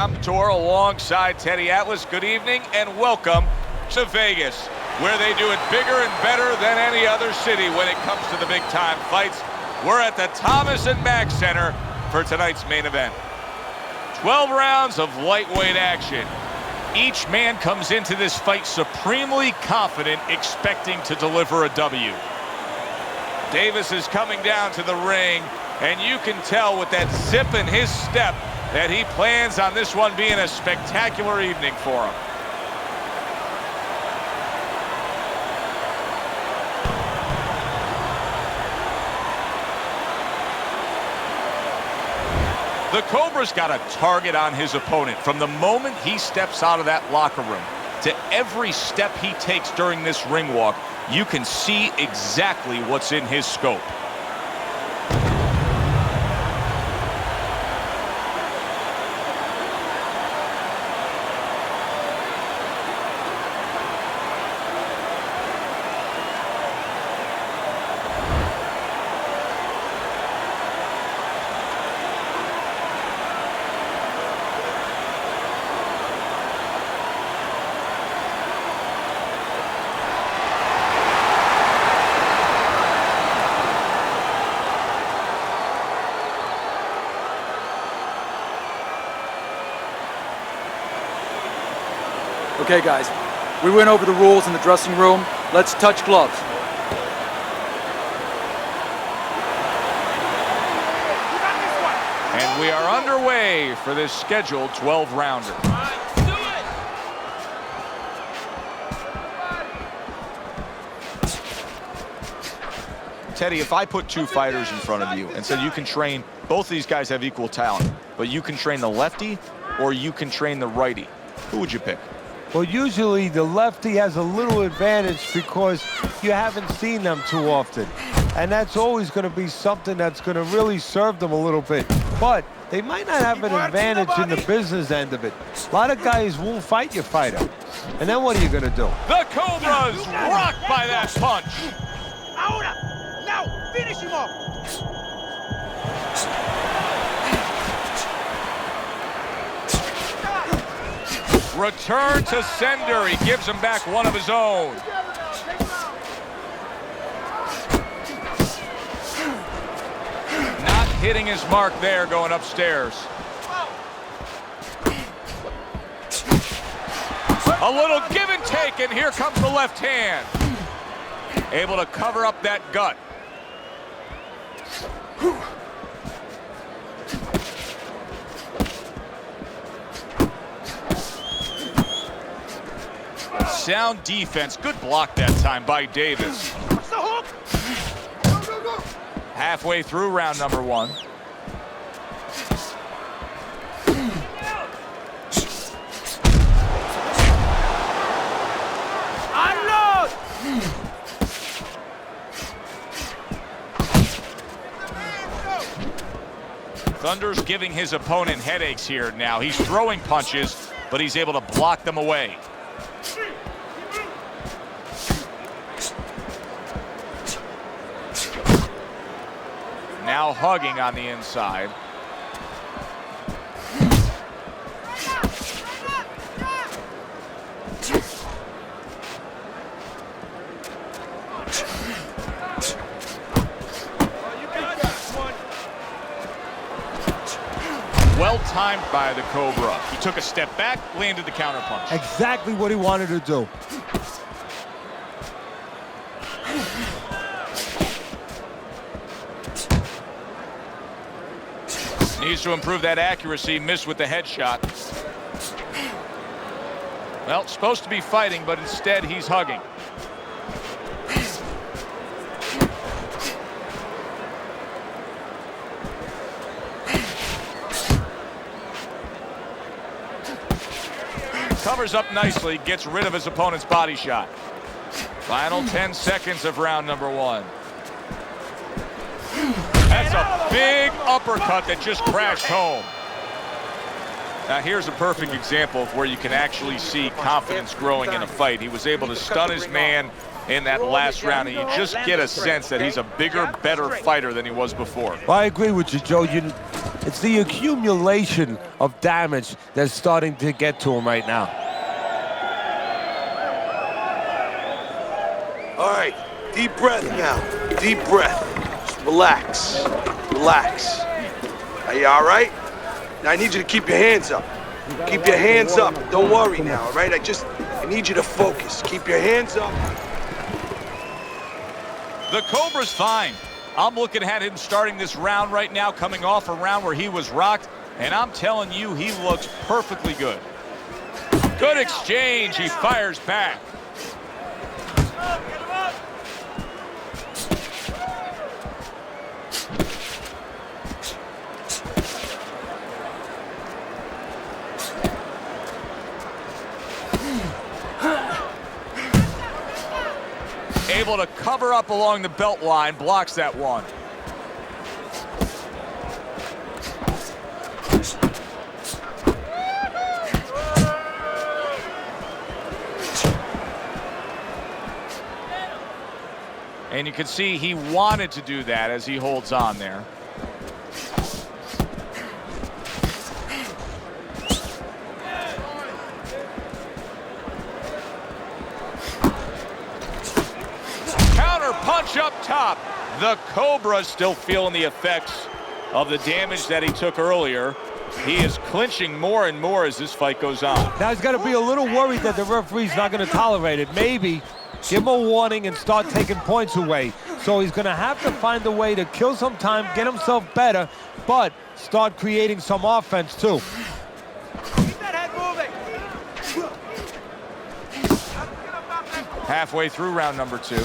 I'm Tour alongside Teddy Atlas. Good evening and welcome to Vegas, where they do it bigger and better than any other city when it comes to the big-time fights. We're at the Thomas & Mack Center for tonight's main event. 12 rounds of lightweight action. Each man comes into this fight supremely confident, expecting to deliver a W. Davis is coming down to the ring, and you can tell with that zip in his step that he plans on this one being a spectacular evening for him. The Cobra's got a target on his opponent from the moment he steps out of that locker room to every step he takes during this ring walk. You can see exactly what's in his scope. Okay, guys, we went over the rules in the dressing room. Let's touch gloves. And we are underway for this scheduled 12-rounder. Teddy, if I put two fighters in front of you and said you can train, both of these guys have equal talent, but you can train the lefty or you can train the righty, who would you pick? Well, usually the lefty has a little advantage because you haven't seen them too often. And that's always going to be something that's going to really serve them a little bit. But they might not have an advantage in the business end of it. A lot of guys won't fight your fighter. And then what are you going to do? The Cobra's rocked by that punch. Ahora! Now! Finish him off! Return to sender. He gives him back one of his own. Not hitting his mark there, going upstairs. A little give and take, and here comes the left hand. Able to cover up that gut. Sound defense. Good block that time by Davis. Halfway through round number one. Unload! Thunder's giving his opponent headaches here now. He's throwing punches, but he's able to block them away. Now hugging on the inside. Well timed by the Cobra. He took a step back, landed the counter punch. Exactly what he wanted to do. Needs to improve that accuracy. Missed with the headshot. Well, supposed to be fighting, but instead he's hugging. Covers up nicely, gets rid of his opponent's body shot. Final 10 seconds of round number one. That's a big uppercut that just crashed home. Now here's a perfect example of where you can actually see confidence growing in a fight. He was able to stun his man in that last round, and you just get a sense that he's a bigger, better fighter than he was before. Well, I agree with you, Joe. It's the accumulation of damage that's starting to get to him right now. All right, deep breath now. Deep breath. Just relax. Relax. Are you all right? Now I need you to keep your hands up. Keep your hands up. Don't worry now, all right? I need you to focus. Keep your hands up. The Cobra's fine. I'm looking at him starting this round right now, coming off a round where he was rocked, and I'm telling you, he looks perfectly good. Good exchange. He fires back. Able to cover up along the belt line, blocks that one. And you can see he wanted to do that as he holds on there. Punch up top. The Cobra still feeling the effects of the damage that he took earlier. He is clinching more and more as this fight goes on. Now he's got to be a little worried that the referee's not going to tolerate it. Maybe give him a warning and start taking points away. So he's going to have to find a way to kill some time, get himself better, but start creating some offense too. Keep that head moving. Halfway through round number 2.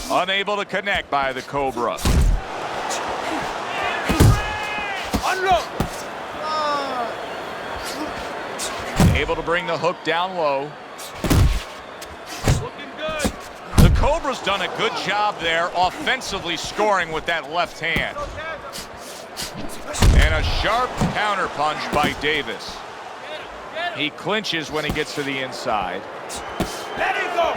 Unable to connect by the Cobra. Unload. Able to bring the hook down low. Looking good. The Cobra's done a good job there offensively scoring with that left hand. And a sharp counter punch by Davis. He clinches when he gets to the inside. Let it go.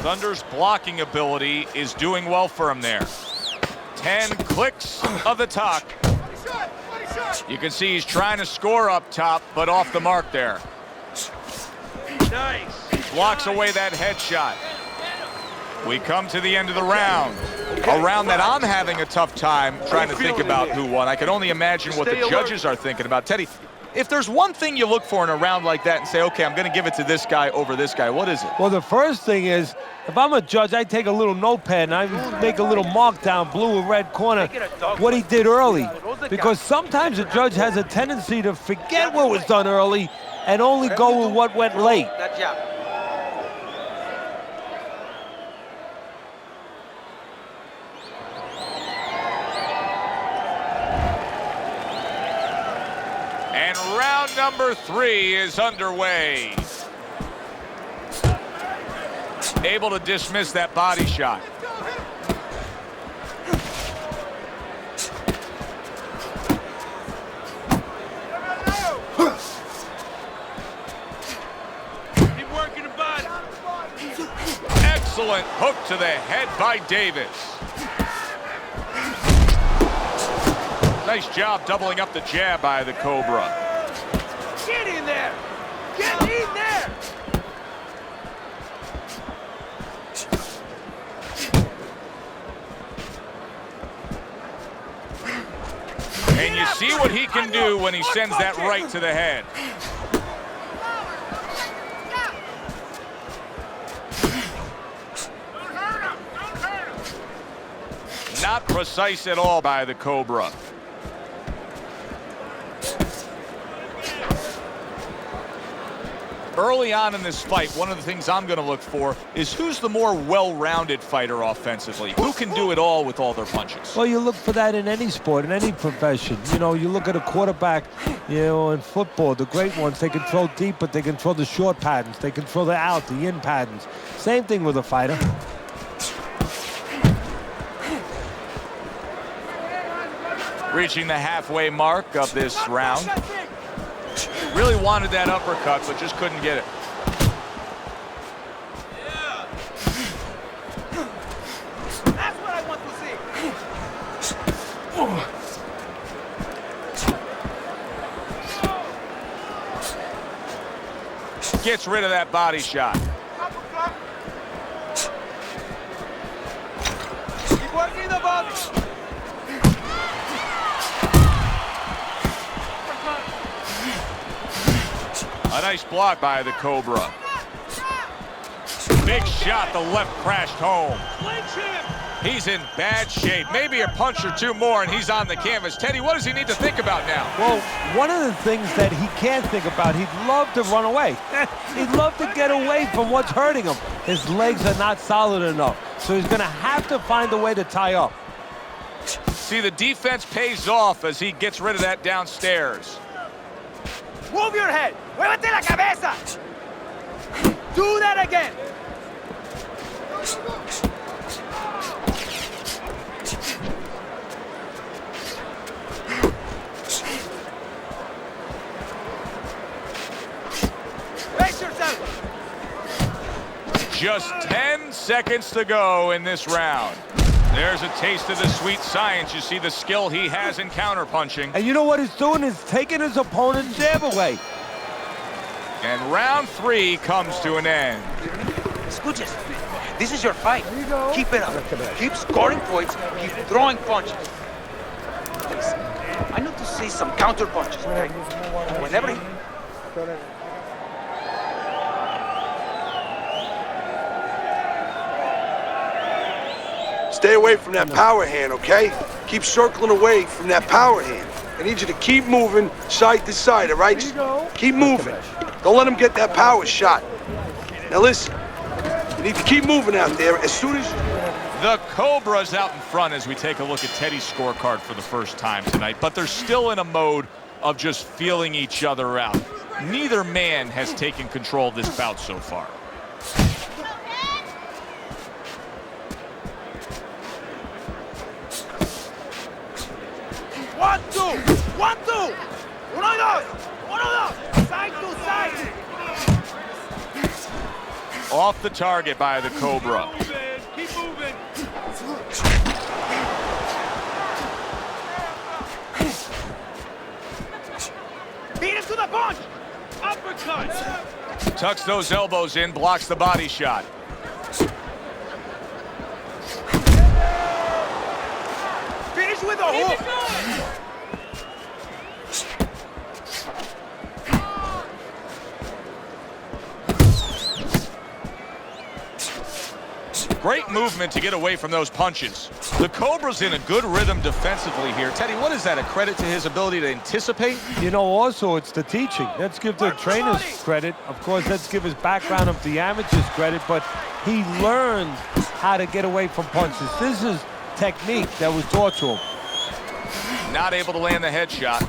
Thunder's blocking ability is doing well for him there. 10 clicks of the talk. You can see he's trying to score up top, but off the mark there. Nice. Blocks away that headshot. We come to the end of the round. A round that I'm having a tough time trying to think about who won. I can only imagine what the judges are thinking about. Teddy, if there's one thing you look for in a round like that and say, okay, I'm going to give it to this guy over this guy, what is it? Well, the first thing is, if I'm a judge, I take a little notepad and I make a little mark down, blue or red corner, what he did early. Because sometimes a judge has a tendency to forget what was done early and only go with what went late. And round number 3 is underway. Able to dismiss that body shot. Keep working the body. Excellent hook to the head by Davis. Nice job doubling up the jab by the Cobra. Get in there. Get in there. And you see what he can do when he sends that right to the head. Not precise at all by the Cobra. Early on in this fight, one of the things I'm going to look for is who's the more well-rounded fighter offensively. Who can do it all with all their punches? Well, you look for that in any sport, in any profession. You know, you look at a quarterback, you know, in football, the great ones, they can throw deep, but they can throw the short patterns. They can throw the out, the in patterns. Same thing with a fighter. Reaching the halfway mark of this round. Really wanted that uppercut, but just couldn't get it. That's what I want to see. Gets rid of that body shot. Keep working the body. A nice block by the Cobra. Big shot, the left crashed home. He's in bad shape. Maybe a punch or two more and he's on the canvas. Teddy, what does he need to think about now? Well, one of the things that he can't think about, he'd love to run away. He'd love to get away from what's hurting him. His legs are not solid enough, so he's going to have to find a way to tie up. See, the defense pays off as he gets rid of that downstairs. Move your head. Muévete la cabeza. Do that again. Brace yourself. Just 10 seconds to go in this round. There's a taste of the sweet science. You see the skill he has in counterpunching. And you know what he's doing? He's taking his opponent's jab away. And round 3 comes to an end. Escuches, this is your fight. Keep it up. Keep scoring points. Keep throwing punches. Listen, I need to see some counter punches, okay? Whenever he... Stay away from that power hand, okay? Keep circling away from that power hand. I need you to keep moving side to side, all right? Just keep moving. Don't let him get that power shot. Now listen, you need to keep moving out there as soon as... The Cobra's out in front as we take a look at Teddy's scorecard for the first time tonight, but they're still in a mode of just feeling each other out. Neither man has taken control of this bout so far. One, two. One, two. Uno, dos. Uno, dos. Side to side. Off the target by the Cobra. Keep moving. Beat him to the punch. Uppercut. Tucks those elbows in, blocks the body shot. Finish with a hook. Great movement to get away from those punches. The Cobra's in a good rhythm defensively here. Teddy, what is that, a credit to his ability to anticipate? You know, also, it's the teaching. Let's give the trainers credit. Of course, let's give his background of the amateurs credit, but he learned how to get away from punches. This is technique that was taught to him. Not able to land the headshot.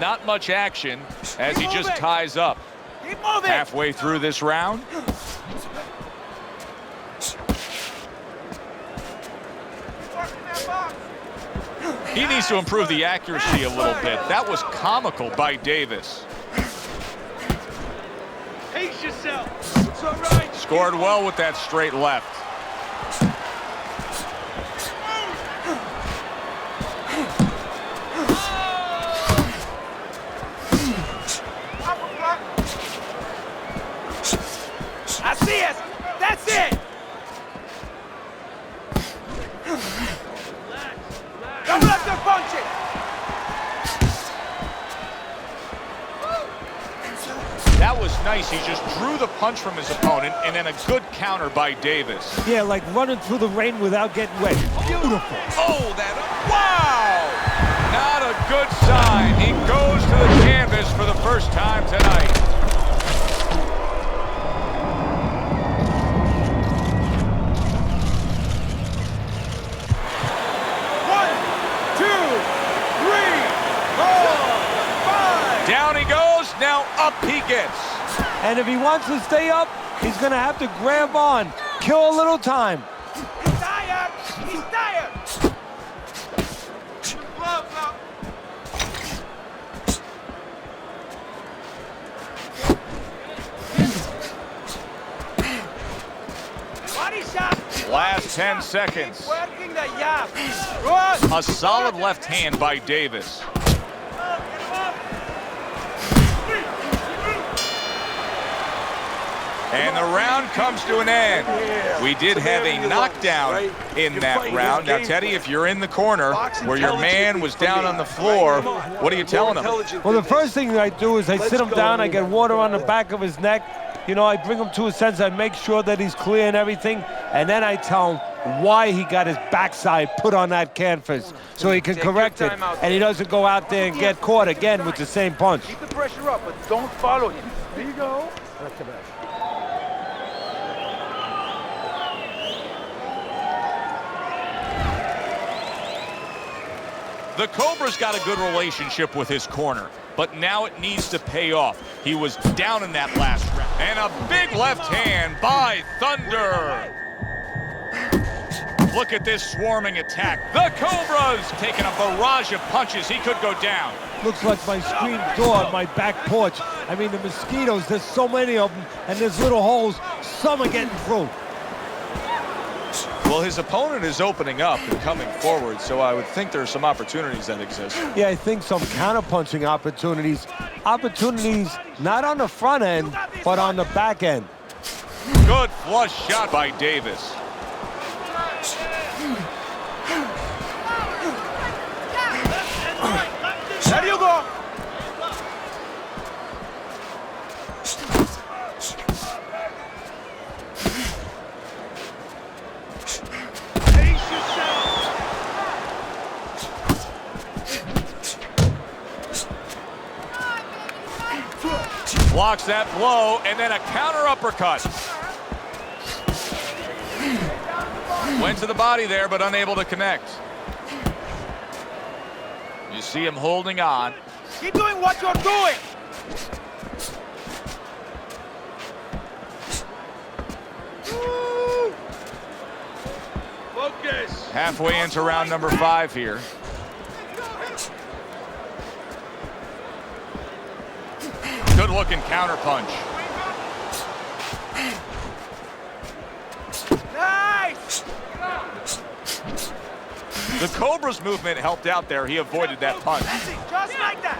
Not much action as he just ties up. Keep moving. Halfway through this round. He needs to improve the accuracy a little bit. That was comical by Davis. Pace yourself. It's all right. Scored well with that straight left. I see it. That's it. Double after punching. That was nice nice. He just drew the punch from his opponent, and then a good counter by Davis. Yeah, like running through the rain without getting wet. Beautiful. Oh, wow! Not a good sign. He goes to the canvas for the first time tonight. Down he goes, now up he gets. And if he wants to stay up, he's going to have to grab on. Kill a little time. He's tired! He's tired! Body shot! Last 10 seconds. Working the jab. Good! A solid left hand by Davis. And the round comes to an end. We did have a knockdown in that round. Now, Teddy, if you're in the corner where your man was down on the floor, what are you telling him? Well, the first thing that I do is I sit him down, I get water on the back of his neck. You know, I bring him to a sense, I make sure that he's clear and everything, and then I tell him why he got his backside put on that canvas so he can correct it, and he doesn't go out there and get caught again with the same punch. Keep the pressure up, but don't follow him. There you go. The Cobra's got a good relationship with his corner, but now it needs to pay off. He was down in that last round. And a big left hand by Thunder. Look at this swarming attack. The Cobra's taking a barrage of punches. He could go down. Looks like my screen door on my back porch. I mean, the mosquitoes, there's so many of them, and there's little holes. Some are getting through. Well, his opponent is opening up and coming forward, so I would think there's some opportunities that exist. Yeah, I think some counter-punching opportunities. Opportunities not on the front end, but on the back end. Good flush shot by Davis. There you go. Blocks that blow, and then a counter uppercut. Went to the body there, but unable to connect. You see him holding on. Keep doing what you're doing. Focus. Halfway into round number 5 here. Good looking counter punch. Nice. The Cobra's movement helped out there. He avoided that punch. That's it. Just like that.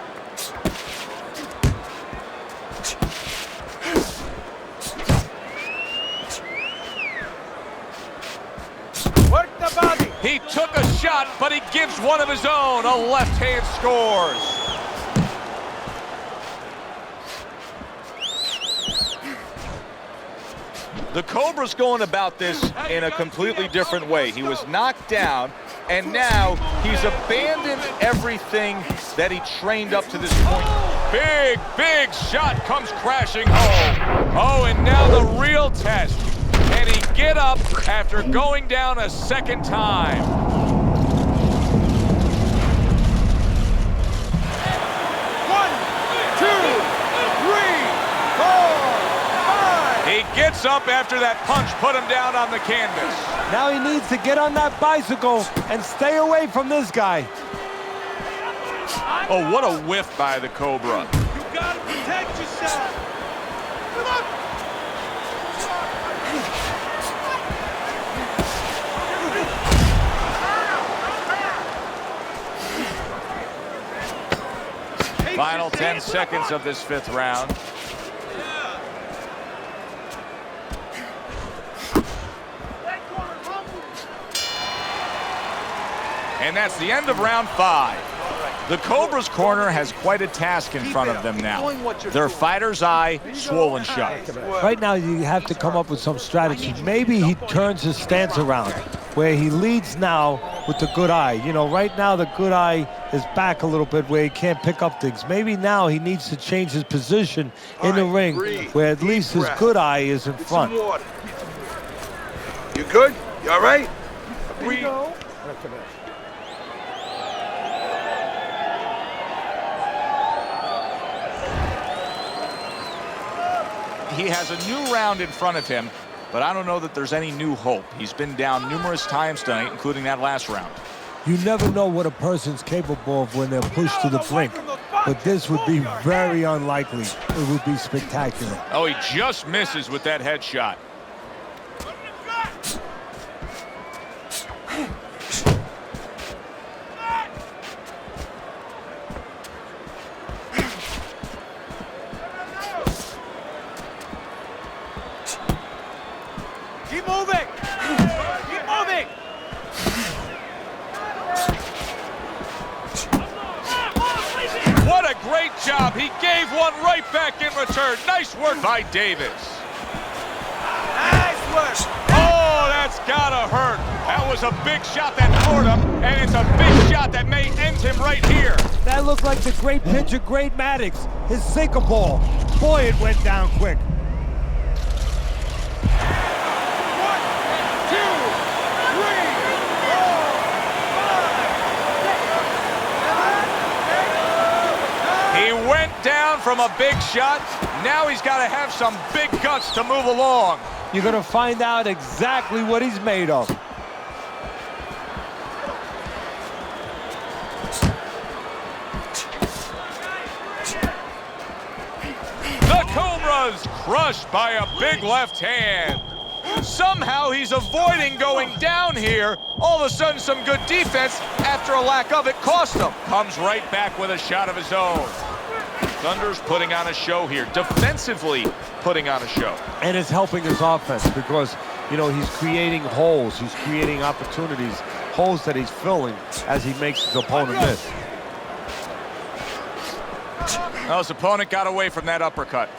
Work the body. He took a shot, but he gives one of his own. A left hand scores. The Cobra's going about this in a completely different way. He was knocked down, and now he's abandoned everything that he trained up to this point. Big, big shot comes crashing home. Oh, and now the real test. Can he get up after going down a second time? One, two, three, four, five. He gets up after that punch put him down on the canvas. Now he needs to get on that bicycle and stay away from this guy. Oh, what a whiff by the Cobra. You gotta protect yourself. Come on. Final 10 seconds of this 5th round. And that's the end of round 5. The Cobra's corner has quite a task in front of them now. Their fighter's eye swollen shut. Right now, you have to come up with some strategy. Maybe he turns his stance around, where he leads now with the good eye. You know, right now the good eye is back a little bit where he can't pick up things. Maybe now he needs to change his position in the ring, where at least his good eye is in front. You good? You all right? Breathe. He has a new round in front of him, but I don't know that there's any new hope. He's been down numerous times tonight, including that last round. You never know what a person's capable of when they're pushed to the brink, but this would be very unlikely. It would be spectacular. Oh, he just misses with that headshot. Keep moving! Keep moving! What a great job. He gave one right back in return. Nice work by Davis. Nice work! Oh, that's gotta hurt. That was a big shot that floored him, and it's a big shot that may end him right here. That looked like the great pitcher, Great Maddox, his sinker ball. Boy, it went down quick. 1, 2, 3, 4, 5, 6, 7, 8, 9. He went down from a big shot. Now he's got to have some big guts to move along. You're going to find out exactly what he's made of. The Cobras crushed by a big left hand. Somehow he's avoiding going down here. All of a sudden some good defense after a lack of it cost him. Comes right back with a shot of his own. Thunder's putting on a show here, defensively putting on a show. And it's helping his offense because, you know, he's creating holes. He's creating opportunities, holes that he's filling as he makes his opponent miss. Well, his opponent got away from that uppercut.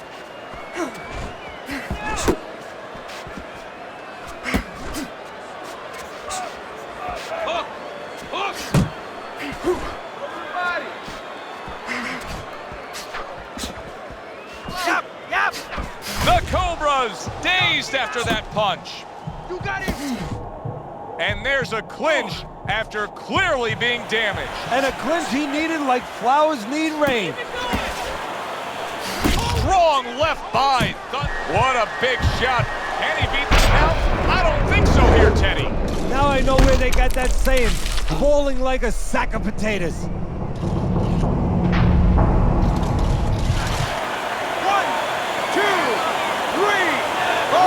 Yep! The Cobras dazed after that punch. You got it! And there's a clinch after clearly being damaged. And a clinch he needed like flowers need rain. Strong left by. What a big shot. Can he beat the count? I don't think so here, Teddy. Now I know where they got that saying, falling like a sack of potatoes. 1, 2, 3, 4,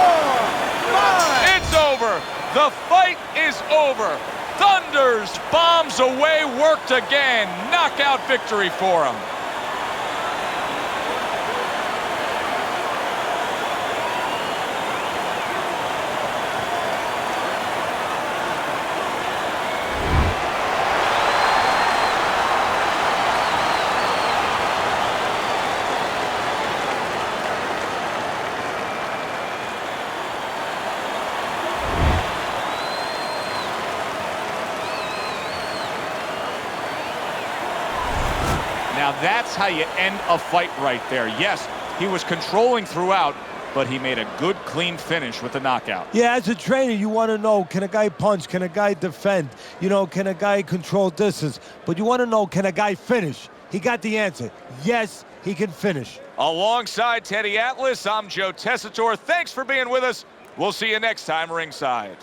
5. It's over. The fight is over. Thunders bombs away, worked again. Knockout victory for him. Now that's how you end a fight right there. Yes, he was controlling throughout, but he made a good, clean finish with the knockout. Yeah, as a trainer, you want to know, can a guy punch? Can a guy defend? You know, can a guy control distance? But you want to know, can a guy finish? He got the answer. Yes, he can finish. Alongside Teddy Atlas, I'm Joe Tessitore. Thanks for being with us. We'll see you next time ringside.